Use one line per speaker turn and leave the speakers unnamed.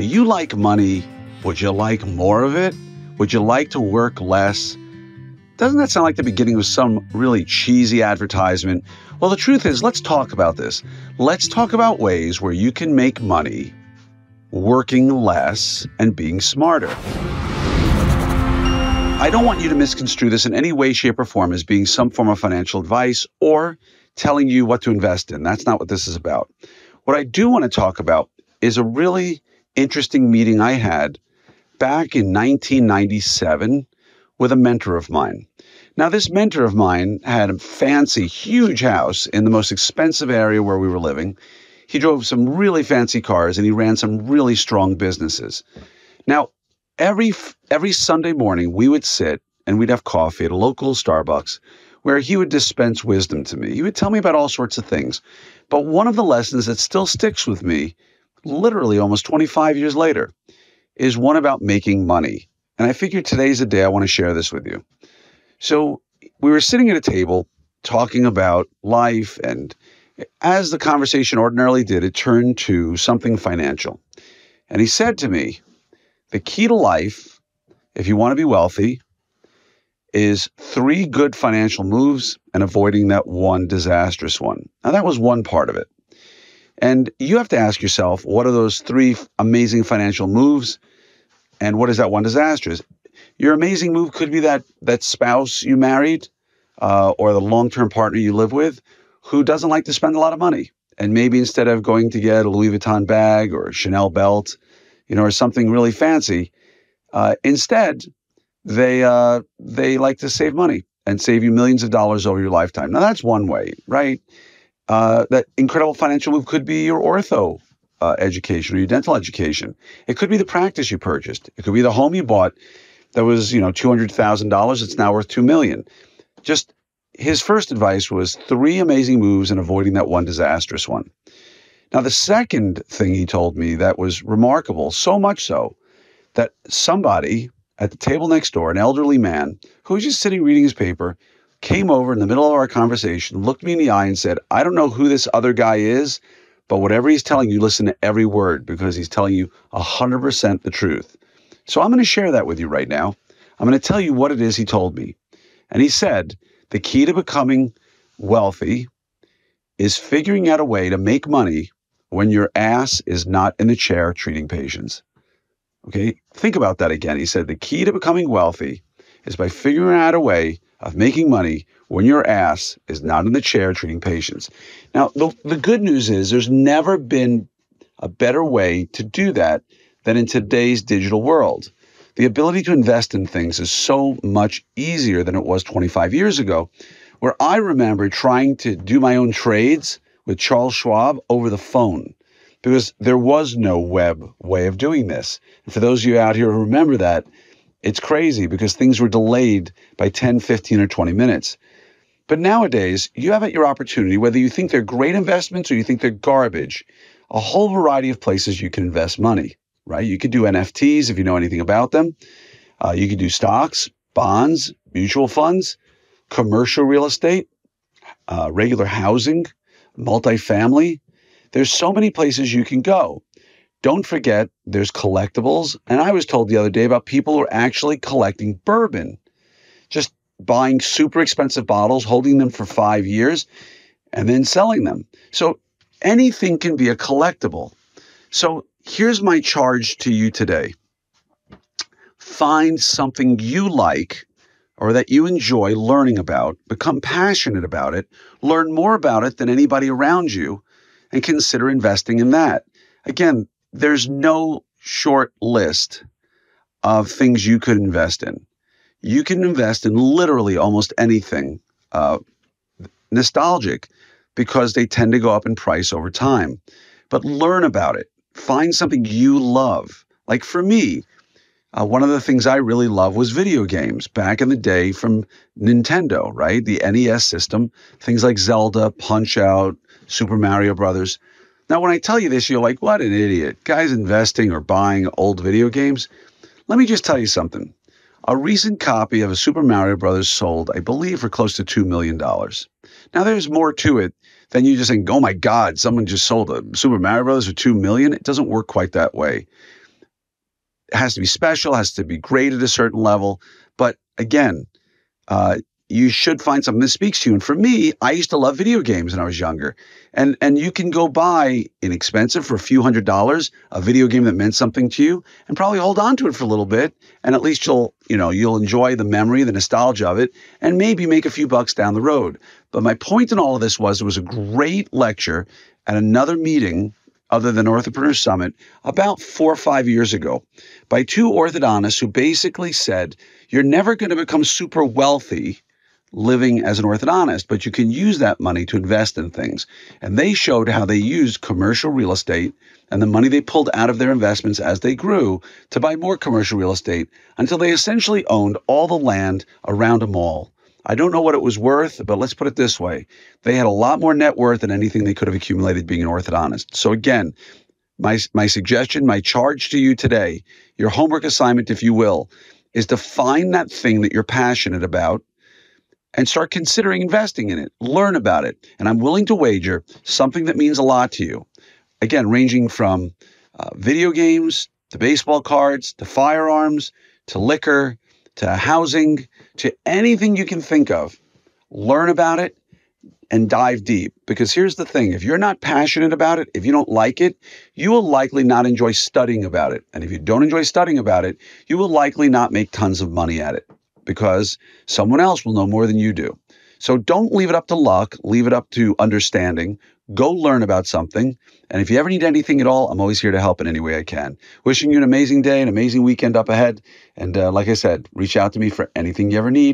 Do you like money? Would you like more of it? Would you like to work less? Doesn't that sound like the beginning of some really cheesy advertisement? Well, the truth is, let's talk about this. Let's talk about ways where you can make money working less and being smarter. I don't want you to misconstrue this in any way, shape, or form as being some form of financial advice or telling you what to invest in. That's not what this is about. What I do want to talk about is a really interesting meeting I had back in 1997 with a mentor of mine. Now, this mentor of mine had a fancy, huge house in the most expensive area where we were living. He drove some really fancy cars and he ran some really strong businesses. Now, every Sunday morning, we would sit and we'd have coffee at a local Starbucks where he would dispense wisdom to me. He would tell me about all sorts of things. But one of the lessons that still sticks with me, literally almost 25 years later, is one about making money. And I figured today's the day I want to share this with you. So we were sitting at a table talking about life, and as the conversation ordinarily did, it turned to something financial. And he said to me, the key to life, if you want to be wealthy, is 3 good financial moves and avoiding that one disastrous one. Now, that was one part of it. And you have to ask yourself, what are those 3 amazing financial moves? And what is that one disastrous? Your amazing move could be that spouse you married or the long-term partner you live with who doesn't like to spend a lot of money. And maybe instead of going to get a Louis Vuitton bag or a Chanel belt, or something really fancy, instead, they like to save money and save you millions of dollars over your lifetime. Now, that's one way, right? That incredible financial move could be your ortho education or your dental education. It could be the practice you purchased. It could be the home you bought that was, $200,000. It's now worth $2 million. Just his first advice was 3 amazing moves and avoiding that one disastrous one. Now, the second thing he told me that was remarkable, so much so that somebody at the table next door, an elderly man who was just sitting reading his paper, came over in the middle of our conversation, looked me in the eye and said, I don't know who this other guy is, but whatever he's telling you, listen to every word because he's telling you 100% the truth. So I'm going to share that with you right now. I'm going to tell you what it is he told me. And he said, the key to becoming wealthy is figuring out a way to make money when your ass is not in the chair treating patients. Okay, think about that again. He said the key to becoming wealthy is by figuring out a way of making money when your ass is not in the chair treating patients. Now, the good news is there's never been a better way to do that than in today's digital world. The ability to invest in things is so much easier than it was 25 years ago, where I remember trying to do my own trades with Charles Schwab over the phone because there was no web way of doing this. And for those of you out here who remember that, it's crazy because things were delayed by 10, 15, or 20 minutes. But nowadays, you have at your opportunity, whether you think they're great investments or you think they're garbage, a whole variety of places you can invest money, right? You could do NFTs if you know anything about them. You could do stocks, bonds, mutual funds, commercial real estate, regular housing, multifamily. There's so many places you can go. Don't forget, there's collectibles. And I was told the other day about people who are actually collecting bourbon, just buying super expensive bottles, holding them for 5 years, and then selling them. So anything can be a collectible. So here's my charge to you today. Find something you like or that you enjoy learning about, become passionate about it, learn more about it than anybody around you, and consider investing in that. Again, there's no short list of things you could invest in. You can invest in literally almost anything nostalgic because they tend to go up in price over time. But learn about it. Find something you love. Like for me, one of the things I really love was video games back in the day from Nintendo, right? The NES system, things like Zelda, Punch-Out, Super Mario Brothers. Now, when I tell you this, you're like, what an idiot. Guy's investing or buying old video games. Let me just tell you something. A recent copy of a Super Mario Brothers sold, I believe, for close to $2 million. Now, there's more to it than you just saying, oh my God, someone just sold a Super Mario Brothers for $2 million. It doesn't work quite that way. has to be special, has to be great at a certain level. But again, you should find something that speaks to you. And for me, I used to love video games when I was younger. And you can go buy inexpensive for a few $100s, a video game that meant something to you, and probably hold on to it for a little bit. And at least you'll enjoy the memory, the nostalgia of it, and maybe make a few bucks down the road. But my point in all of this was it was a great lecture at another meeting other than Orthopreneur Summit about 4 or 5 years ago by two orthodontists who basically said, you're never going to become super wealthy living as an orthodontist, but you can use that money to invest in things. And they showed how they used commercial real estate and the money they pulled out of their investments as they grew to buy more commercial real estate until they essentially owned all the land around a mall. I don't know what it was worth, but let's put it this way. They had a lot more net worth than anything they could have accumulated being an orthodontist. So again, my suggestion, my charge to you today, your homework assignment, if you will, is to find that thing that you're passionate about and start considering investing in it. Learn about it. And I'm willing to wager something that means a lot to you. Again, ranging from video games, to baseball cards, to firearms, to liquor, to housing, to anything you can think of. Learn about it and dive deep. Because here's the thing. If you're not passionate about it, if you don't like it, you will likely not enjoy studying about it. And if you don't enjoy studying about it, you will likely not make tons of money at it, because someone else will know more than you do. So don't leave it up to luck. Leave it up to understanding. Go learn about something. And if you ever need anything at all, I'm always here to help in any way I can. Wishing you an amazing day, an amazing weekend up ahead. And like I said, reach out to me for anything you ever need.